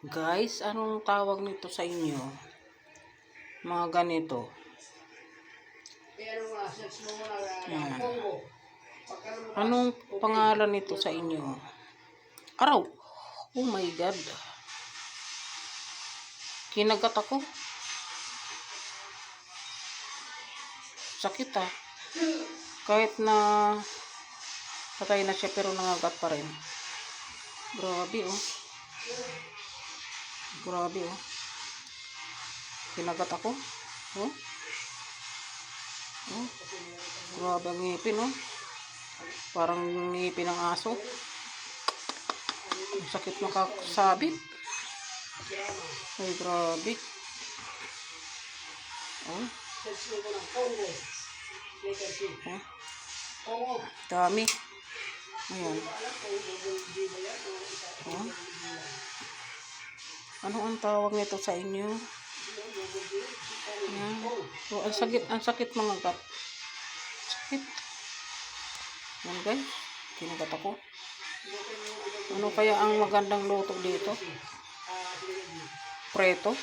Guys, anong tawag nito sa inyo? Mga ganito. Yan. Anong pangalan nito sa inyo? Araw. Oh my God. Kinagat ako. Sakit ah. Kahit na patay na siya pero nangagat pa rin. Grabe oh. Grabe oh. Kinagat ako. Oh. Oh. Grabe ang ngipin oh. Parang ngipin ng aso. Ang sakit makasabit. Ay grabe. Oh. Oh. Dami. Ayan. Oh. Ano ang tawag nito sa inyo? Ayan. Oh, ang sakit mga gat. Sakit. Yan guys. Kinagat ako. Ano kaya ang magandang luto dito? Preto.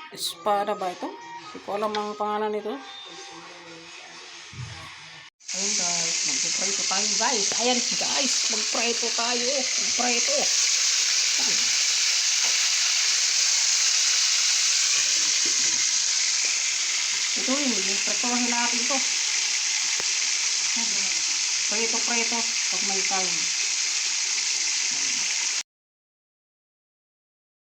Espada ba ito? Hindi ko alam ang pangalan nito. Ayun guys, magpreto tayo guys. Ayan guys, magpreto tayo. Magpreto. Ito yun, pretohin natin to. Preto pag may time.